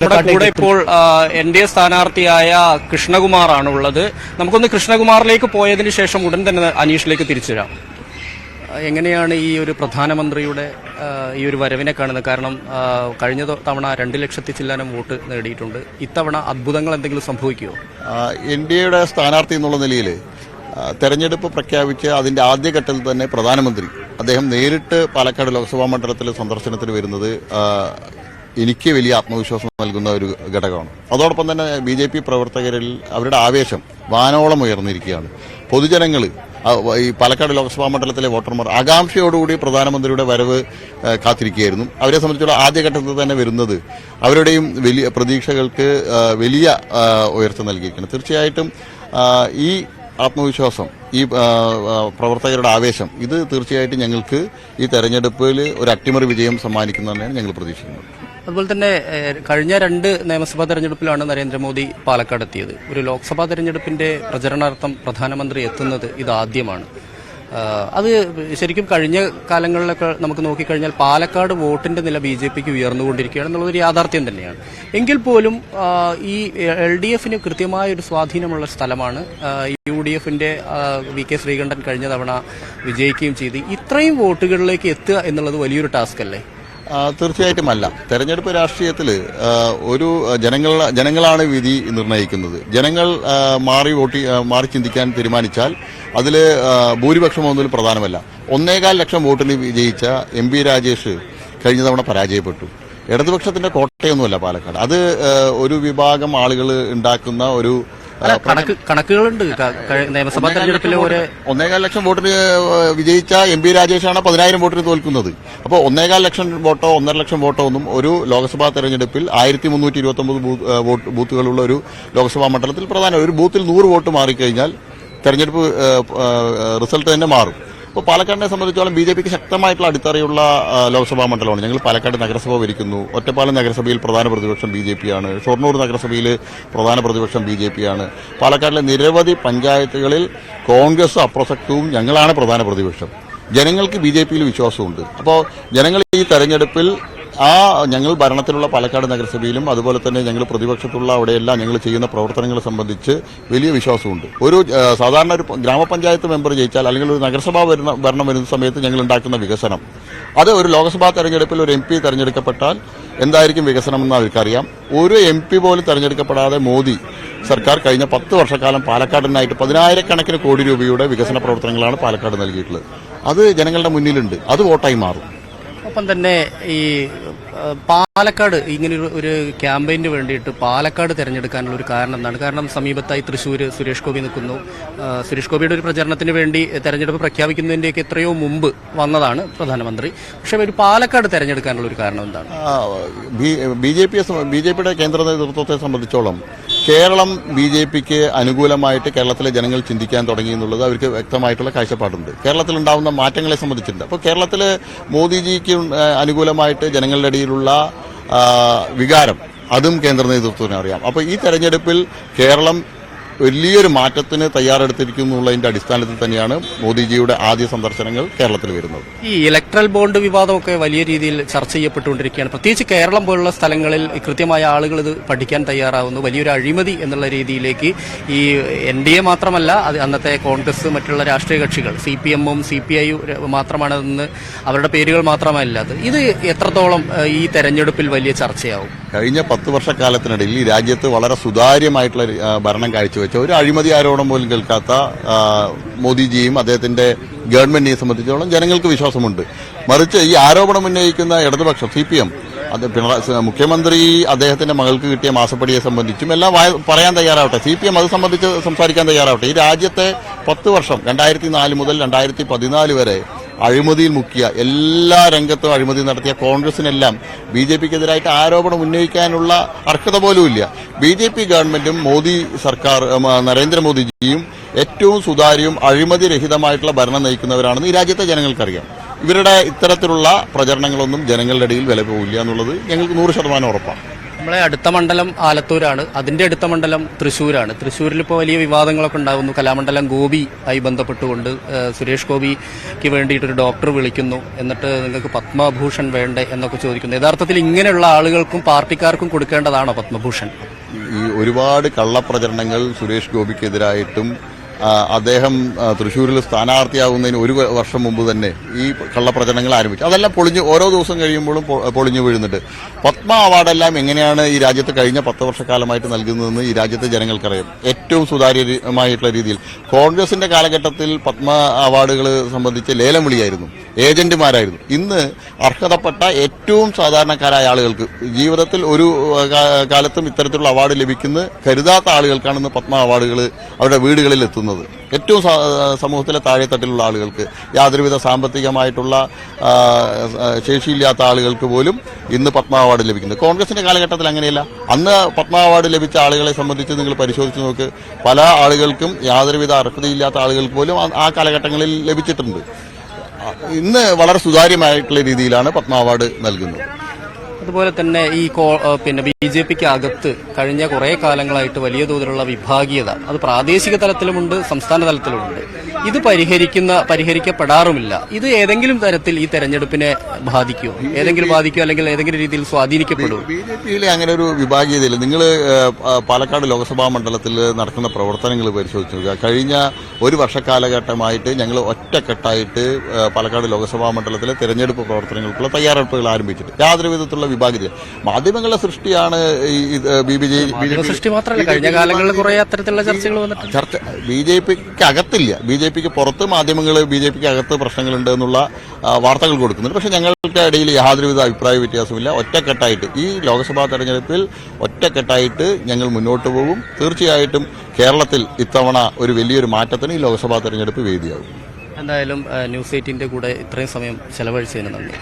കൂടെ ഇപ്പോൾ എൻ.ഡി.എ സ്ഥാനാർത്ഥിയായ കൃഷ്ണകുമാറാണ് ഉള്ളത്. നമുക്കൊന്ന് കൃഷ്ണകുമാറിലേക്ക് പോയതിനു ശേഷം ഉടൻ തന്നെ അനീഷിലേക്ക് തിരിച്ചു വരാം. എങ്ങനെയാണ് ഈ ഒരു പ്രധാനമന്ത്രിയുടെ ഈ ഒരു വരവിനെ കാണുന്നത്? കാരണം കഴിഞ്ഞ തവണ 2 ലക്ഷത്തി ചില്ലാനം വോട്ട് നേടിയിട്ടുണ്ട്. ഇത്തവണ അത്ഭുതങ്ങൾ എന്തെങ്കിലും സംഭവിക്കുമോ? എൻ.ഡി.എയുടെ സ്ഥാനാർത്ഥി എന്നുള്ള നിലയിൽ തെരഞ്ഞെടുപ്പ് പ്രഖ്യാപിച്ച് അതിന്റെ ആദ്യഘട്ടത്തിൽ തന്നെ പ്രധാനമന്ത്രി അദ്ദേഹം നേരിട്ട് പാലക്കാട് ലോക്സഭാ മണ്ഡലത്തിൽ സന്ദർശനത്തിന് വരുന്നത് എനിക്ക് വലിയ ആത്മവിശ്വാസം നൽകുന്ന ഒരു ഘടകമാണ്. അതോടൊപ്പം തന്നെ ബി.ജെ.പി. പ്രവർത്തകരിൽ അവരുടെ ആവേശം വാനോളം ഉയർന്നിരിക്കുകയാണ്. പൊതുജനങ്ങൾ ഈ പാലക്കാട് ലോക്സഭാ മണ്ഡലത്തിലെ വോട്ടർമാർ ആകാംക്ഷയോടുകൂടി പ്രധാനമന്ത്രിയുടെ വരവ് കാത്തിരിക്കുകയായിരുന്നു. അവരെ സംബന്ധിച്ചുള്ള ആദ്യഘട്ടത്തിൽ തന്നെ വരുന്നത് അവരുടെയും വലിയ പ്രതീക്ഷകൾക്ക് വലിയ ഉയർച്ച നൽകിയിരിക്കുന്നു. തീർച്ചയായിട്ടും ഈ ആത്മവിശ്വാസം, ഈ പ്രവർത്തകരുടെ ആവേശം, ഇത് തീർച്ചയായിട്ടും ഞങ്ങൾക്ക് ഈ തെരഞ്ഞെടുപ്പിൽ ഒരു അട്ടിമറി വിജയം സമ്മാനിക്കുന്നതന്നെയാണ് ഞങ്ങൾ പ്രതീക്ഷിക്കുന്നത്. അതുപോലെ തന്നെ കഴിഞ്ഞ 2 നിയമസഭാ തെരഞ്ഞെടുപ്പിലാണ് നരേന്ദ്രമോദി പാലക്കാട് എത്തിയത്. ഒരു ലോക്സഭാ തെരഞ്ഞെടുപ്പിന്റെ പ്രചരണാർത്ഥം പ്രധാനമന്ത്രി എത്തുന്നത് ഇതാദ്യമാണ്. അത് ശരിക്കും കഴിഞ്ഞ കാലങ്ങളിലൊക്കെ നമുക്ക് നോക്കിക്കഴിഞ്ഞാൽ പാലക്കാട് വോട്ടിന്റെ നില ബി.ജെ.പിക്ക് ഉയർന്നുകൊണ്ടിരിക്കുകയാണ് എന്നുള്ളതൊരു യാഥാർത്ഥ്യം തന്നെയാണ്. എങ്കിൽ പോലും ഈ എൽ.ഡി.എഫിന് കൃത്യമായൊരു സ്വാധീനമുള്ള സ്ഥലമാണ്. യു.ഡി.എഫിന്റെ വി.കെ. ശ്രീകണ്ഠൻ കഴിഞ്ഞ തവണ വിജയിക്കുകയും ചെയ്ത് ഇത്രയും വോട്ടുകളിലേക്ക് എത്തുക എന്നുള്ളത് വലിയൊരു ടാസ്ക് അല്ലേ? തീർച്ചയായിട്ടുമല്ല. തെരഞ്ഞെടുപ്പ് രാഷ്ട്രീയത്തിൽ ഒരു ജനങ്ങളാണ് വിധി നിർണ്ണയിക്കുന്നത്. ജനങ്ങൾ മാറി ചിന്തിക്കാൻ തീരുമാനിച്ചാൽ അതിൽ ഭൂരിപക്ഷമൊന്നും പ്രധാനമല്ല. 1.25 ലക്ഷം വോട്ടിന് വിജയിച്ച എം.പി. രാജേഷ് കഴിഞ്ഞ തവണ പരാജയപ്പെട്ടു. ഇടതുപക്ഷത്തിന്റെ കോട്ടയൊന്നുമല്ല പാലക്കാട്. അത് ഒരു വിഭാഗം ആളുകൾ ഉണ്ടാക്കുന്ന ഒരു കണക്കുകളുണ്ട്. നിയമസഭാ തെരഞ്ഞെടുപ്പിലെ 1.25 ലക്ഷം വോട്ടിന് വിജയിച്ച എം.പി. രാജേഷാണ് 10,000 വോട്ടിന് തോൽക്കുന്നത്. അപ്പോൾ 1.25 ലക്ഷം വോട്ടോ 1.5 ലക്ഷം വോട്ടോ ഒന്നും ഒരു ലോക്സഭാ തെരഞ്ഞെടുപ്പിൽ 1329 ബൂത്തുകളുള്ള ഒരു ലോക്സഭാ മണ്ഡലത്തിൽ പ്രധാന ഒരു ബൂത്തിൽ 100 വോട്ട് മാറിക്കഴിഞ്ഞാൽ തെരഞ്ഞെടുപ്പ് റിസൾട്ട് തന്നെ മാറും. അപ്പോൾ പാലക്കാടിനെ സംബന്ധിച്ചോളം ബി.ജെ.പിക്ക് ശക്തമായിട്ടുള്ള അടിത്തറയുള്ള ലോക്സഭാ മണ്ഡലമാണ്. ഞങ്ങൾ പാലക്കാട് നഗരസഭ ഭരിക്കുന്നു. ഒറ്റപ്പാലം നഗരസഭയിൽ പ്രധാന പ്രതിപക്ഷം ബി.ജെ.പിയാണ്. ഷൊർണൂർ നഗരസഭയിൽ പ്രധാന പ്രതിപക്ഷം ബി.ജെ.പിയാണ്. പാലക്കാടിലെ നിരവധി പഞ്ചായത്തുകളിൽ കോൺഗ്രസ് അപ്രസക്തവും ഞങ്ങളാണ് പ്രധാന പ്രതിപക്ഷം. ജനങ്ങൾക്ക് ബി.ജെ.പിയിൽ വിശ്വാസമുണ്ട്. അപ്പോൾ ജനങ്ങൾ ഈ തെരഞ്ഞെടുപ്പിൽ ഞങ്ങൾ ഭരണത്തിലുള്ള പാലക്കാട് നഗരസഭയിലും അതുപോലെ തന്നെ ഞങ്ങൾ പ്രതിപക്ഷത്തുള്ള അവിടെയെല്ലാം ഞങ്ങൾ ചെയ്യുന്ന പ്രവർത്തനങ്ങളെ സംബന്ധിച്ച് വലിയ വിശ്വാസമുണ്ട്. സാധാരണ ഒരു ഗ്രാമപഞ്ചായത്ത് മെമ്പർ ജയിച്ചാൽ അല്ലെങ്കിൽ ഒരു നഗരസഭാ ഭരണം വരുന്ന സമയത്ത് ഞങ്ങൾ ഉണ്ടാക്കുന്ന വികസനം, അത് ഒരു ലോക്സഭാ തെരഞ്ഞെടുപ്പിൽ ഒരു എം.പി. തെരഞ്ഞെടുക്കപ്പെട്ടാൽ എന്തായിരിക്കും വികസനം എന്ന് അവർക്കറിയാം. ഒരു എം.പി. പോലും തെരഞ്ഞെടുക്കപ്പെടാതെ മോദി സർക്കാർ കഴിഞ്ഞ 10 വർഷക്കാലം പാലക്കാടിനായിട്ട് 10,000 കോടി രൂപയുടെ വികസന പ്രവർത്തനങ്ങളാണ് പാലക്കാട് നൽകിയിട്ടുള്ളത്. അത് ജനങ്ങളുടെ മുന്നിലുണ്ട്. അത് വോട്ടായി മാറും. ഒപ്പം തന്നെ ഈ പാലക്കാട് ഇങ്ങനെ ഒരു ക്യാമ്പയിന് വേണ്ടിയിട്ട് പാലക്കാട് തിരഞ്ഞെടുക്കാനുള്ള ഒരു കാരണം എന്താണ്? കാരണം സമീപത്തായി തൃശ്ശൂർ സുരേഷ് ഗോപി നിൽക്കുന്നു. സുരേഷ് ഗോപിയുടെ ഒരു പ്രചരണത്തിന് വേണ്ടി തെരഞ്ഞെടുപ്പ് പ്രഖ്യാപിക്കുന്നതിൻ്റെയൊക്കെ എത്രയോ മുമ്പ് വന്നതാണ് പ്രധാനമന്ത്രി. പക്ഷേ ഒരു പാലക്കാട് തിരഞ്ഞെടുക്കാനുള്ള ഒരു കാരണം എന്താണ്? ബി.ജെ.പിയുടെ കേന്ദ്ര നേതൃത്വത്തെ സംബന്ധിച്ചോളം കേരളം ബി.ജെ.പിക്ക് അനുകൂലമായിട്ട് കേരളത്തിലെ ജനങ്ങൾ ചിന്തിക്കാൻ തുടങ്ങി എന്നുള്ളത് അവർക്ക് വ്യക്തമായിട്ടുള്ള കാഴ്ചപ്പാടുണ്ട്. കേരളത്തിലുണ്ടാവുന്ന മാറ്റങ്ങളെ സംബന്ധിച്ചിട്ടുണ്ട്. അപ്പോൾ കേരളത്തിൽ മോദിജിക്ക് അനുകൂലമായിട്ട് ജനങ്ങളുടെ ഇടയിലുള്ള വികാരം അതും കേന്ദ്ര നേതൃത്വത്തിന് അറിയാം. അപ്പോൾ ഈ തെരഞ്ഞെടുപ്പിൽ കേരളം വലിയൊരു മാറ്റത്തിന് തയ്യാറെടുത്തിരിക്കുന്നുള്ളതിന്റെ അടിസ്ഥാനത്തിൽ തന്നെയാണ് മോദിജിയുടെ ആദ്യ സന്ദർശനങ്ങൾ കേരളത്തിൽ വരുന്നത്. ഈ ഇലക്ട്രൽ ബോണ്ട് വിവാദമൊക്കെ വലിയ രീതിയിൽ ചർച്ച ചെയ്യപ്പെട്ടുകൊണ്ടിരിക്കുകയാണ്. പ്രത്യേകിച്ച് കേരളം പോലുള്ള സ്ഥലങ്ങളിൽ കൃത്യമായ ആളുകൾ ഇത് പഠിക്കാൻ തയ്യാറാവുന്നു. വലിയൊരു അഴിമതി എന്നുള്ള രീതിയിലേക്ക് ഈ എൻ.ഡി.എ മാത്രമല്ല, അന്നത്തെ കോൺഗ്രസ്, മറ്റുള്ള രാഷ്ട്രീയ കക്ഷികൾ CPM-ഉം CPI മാത്രമാണെന്ന് അവരുടെ പേരുകൾ മാത്രമല്ലാതെ ഇത് എത്രത്തോളം ഈ തെരഞ്ഞെടുപ്പിൽ വലിയ ചർച്ചയാവും? കഴിഞ്ഞ 10 വർഷക്കാലത്തിനിടയിൽ ഈ രാജ്യത്ത് വളരെ സുതാര്യമായിട്ടുള്ള ഭരണം കാഴ്ചവെച്ച ഒരു അഴിമതി ആരോപണം പോലും കേൾക്കാത്ത മോദിജിയും അദ്ദേഹത്തിന്റെ ഗവൺമെന്റിനെ സംബന്ധിച്ചോളം ജനങ്ങൾക്ക് വിശ്വാസമുണ്ട്. മറിച്ച് ഈ ആരോപണം ഉന്നയിക്കുന്ന ഇടതുപക്ഷം CPM, മുഖ്യമന്ത്രി അദ്ദേഹത്തിന്റെ മകൾക്ക് കിട്ടിയ മാസപ്പടിയെ സംബന്ധിച്ചും എല്ലാം പറയാൻ തയ്യാറാവട്ടെ. CPM അത് സംബന്ധിച്ച് സംസാരിക്കാൻ തയ്യാറാവട്ടെ. ഈ രാജ്യത്തെ 10 വർഷം 2004 മുതൽ 2014 വരെ അഴിമതിയിൽ മുക്കിയ, എല്ലാ രംഗത്തും അഴിമതി നടത്തിയ കോൺഗ്രസിനെല്ലാം ബി.ജെ.പിക്കെതിരായിട്ട് ആരോപണം ഉന്നയിക്കാനുള്ള അർഹത പോലുമില്ല. ബി.ജെ.പി. ഗവൺമെന്റും മോദി സർക്കാർ, നരേന്ദ്രമോദിജിയും ഏറ്റവും സുതാര്യവും അഴിമതി രഹിതമായിട്ടുള്ള ഭരണം നയിക്കുന്നവരാണെന്ന് ഈ രാജ്യത്തെ ജനങ്ങൾക്കറിയാം. ഇവരുടെ ഇത്തരത്തിലുള്ള പ്രചരണങ്ങളൊന്നും ജനങ്ങളുടെ ഇടയിൽ വില പോവില്ല എന്നുള്ളത് ഞങ്ങൾക്ക് 100% ഉറപ്പാണ്. നമ്മളെ അടുത്ത മണ്ഡലം ആലത്തൂരാണ്, അതിന്റെ അടുത്ത മണ്ഡലം തൃശ്ശൂരാണ്. തൃശ്ശൂരിൽ ഇപ്പോൾ വലിയ വിവാദങ്ങളൊക്കെ ഉണ്ടാകുന്നു. കലാമണ്ഡലം ഗോപി ആയി ബന്ധപ്പെട്ടുകൊണ്ട് സുരേഷ് ഗോപിക്ക് വേണ്ടിയിട്ടൊരു ഡോക്ടർ വിളിക്കുന്നു, എന്നിട്ട് നിങ്ങൾക്ക് പത്മഭൂഷൺ വേണ്ടേ എന്നൊക്കെ ചോദിക്കുന്നു. യഥാർത്ഥത്തിൽ ഇങ്ങനെയുള്ള ആളുകൾക്കും പാർട്ടിക്കാർക്കും കൊടുക്കേണ്ടതാണോ പത്മഭൂഷൺ? ഈ ഒരുപാട് കള്ളപ്രചരണങ്ങൾ സുരേഷ് ഗോപിക്കെതിരായിട്ടും അദ്ദേഹം തൃശ്ശൂരിൽ സ്ഥാനാർത്ഥിയാകുന്നതിന് ഒരു വർഷം മുമ്പ് തന്നെ ഈ കള്ളപ്രചരണങ്ങൾ ആരംഭിച്ചു. അതെല്ലാം ഓരോ ദിവസം കഴിയുമ്പോഴും പൊളിഞ്ഞു വീഴുന്നുണ്ട്. പത്മ അവാർഡെല്ലാം എങ്ങനെയാണ് ഈ രാജ്യത്ത് കഴിഞ്ഞ 10 വർഷക്കാലമായിട്ട് നൽകുന്നതെന്ന് ഈ രാജ്യത്തെ ജനങ്ങൾക്കറിയാം. ഏറ്റവും സുതാര്യമായിട്ടുള്ള രീതിയിൽ കോൺഗ്രസിന്റെ കാലഘട്ടത്തിൽ പത്മ അവാർഡുകൾ സംബന്ധിച്ച് ലേലം വിളിയായിരുന്നു, ഏജന്റുമാരായിരുന്നു. ഇന്ന് അർഹതപ്പെട്ട ഏറ്റവും സാധാരണക്കാരായ ആളുകൾക്ക്, ജീവിതത്തിൽ ഒരു കാലത്തും ഇത്തരത്തിലുള്ള അവാർഡ് ലഭിക്കുന്ന കരുതാത്ത ആളുകൾക്കാണ് ഇന്ന് പത്മ അവാർഡുകൾ അവരുടെ വീടുകളിൽ എത്തുന്നത്. ഏറ്റവും സമൂഹത്തിലെ താഴെത്തട്ടിലുള്ള ആളുകൾക്ക്, യാതൊരുവിധ സാമ്പത്തികമായിട്ടുള്ള ശേഷിയില്ലാത്ത ആളുകൾക്ക് പോലും ഇന്ന് പത്മ അവാർഡ് ലഭിക്കുന്നത്. കോൺഗ്രസിന്റെ കാലഘട്ടത്തിൽ അങ്ങനെയല്ല. അന്ന് പത്മ അവാർഡ് ലഭിച്ച ആളുകളെ സംബന്ധിച്ച് നിങ്ങൾ പരിശോധിച്ച് നോക്ക്, പല ആളുകൾക്കും യാതൊരുവിധ അർഹതയില്ലാത്ത ആളുകൾക്ക് പോലും ആ കാലഘട്ടങ്ങളിൽ ലഭിച്ചിട്ടുണ്ട്. ഇന്ന് വളരെ സുതാര്യമായിട്ടുള്ള രീതിയിലാണ് പത്മ അവാർഡ് നൽകുന്നത്. അതുപോലെ തന്നെ ഈ BJPക്ക് അകത്ത് കഴിഞ്ഞ കുറേ കാലങ്ങളായിട്ട് വലിയ തോതിലുള്ള വിഭാഗീയത, അത് പ്രാദേശിക തലത്തിലുമുണ്ട്, സംസ്ഥാന തലത്തിലുമുണ്ട്. ഇത് പരിഹരിക്കപ്പെടാറുമില്ല. ഇത് ഏതെങ്കിലും തരത്തിൽ ഈ തെരഞ്ഞെടുപ്പിനെ ബാധിക്കുമോ? അല്ലെങ്കിൽ ഏതെങ്കിലും രീതിയിൽ സ്വാധീനിക്കപ്പെടുമോ? BJPയിലെ അങ്ങനെ ഒരു വിഭാഗീയതയില്ല. നിങ്ങൾ പാലക്കാട് ലോക്സഭാ മണ്ഡലത്തിൽ നടക്കുന്ന പ്രവർത്തനങ്ങൾ പരിശോധിച്ച് നോക്കുക. കഴിഞ്ഞ ഒരു വർഷക്കാലഘട്ടമായിട്ട് ഞങ്ങൾ ഒറ്റക്കെട്ടായിട്ട് പാലക്കാട് ലോക്സഭാ മണ്ഡലത്തിലെ തെരഞ്ഞെടുപ്പ് പ്രവർത്തനങ്ങൾക്കുള്ള തയ്യാറെടുപ്പുകൾ ആരംഭിച്ചിട്ട് യാതൊരു വിധത്തിലുള്ള വിഭാഗീയത, മാധ്യമങ്ങളുടെ സൃഷ്ടിയാണ് സൃഷ്ടി മാത്രമല്ല, കഴിഞ്ഞ കാലങ്ങളിൽ കുറെ അത്തരത്തിലുള്ള ചർച്ചകൾ വന്നിട്ടുണ്ട്. BJPക്ക് അകത്തില്ല, BJPക്ക് പുറത്ത് മാധ്യമങ്ങൾ BJPക്ക് അകത്ത് പ്രശ്നങ്ങളുണ്ട് എന്നുള്ള വാർത്തകൾ കൊടുക്കുന്നുണ്ട്. പക്ഷെ ഞങ്ങൾക്ക് ഇടയിൽ യാതൊരുവിധ അഭിപ്രായ വ്യത്യാസമില്ല. ഒറ്റക്കെട്ടായിട്ട് ഈ ലോക്സഭാ തെരഞ്ഞെടുപ്പിൽ ഒറ്റക്കെട്ടായിട്ട് ഞങ്ങൾ മുന്നോട്ട് പോകും. തീർച്ചയായിട്ടും കേരളത്തിൽ ഇത്തവണ ഒരു വലിയൊരു മാറ്റത്തിന് ഈ ലോക്സഭാ തെരഞ്ഞെടുപ്പ് വേദിയാകും. എന്തായാലും ന്യൂസ് 18ന്റെ കൂടെ ഇത്രയും സമയം ചെലവഴിച്ചതിന് നന്ദി.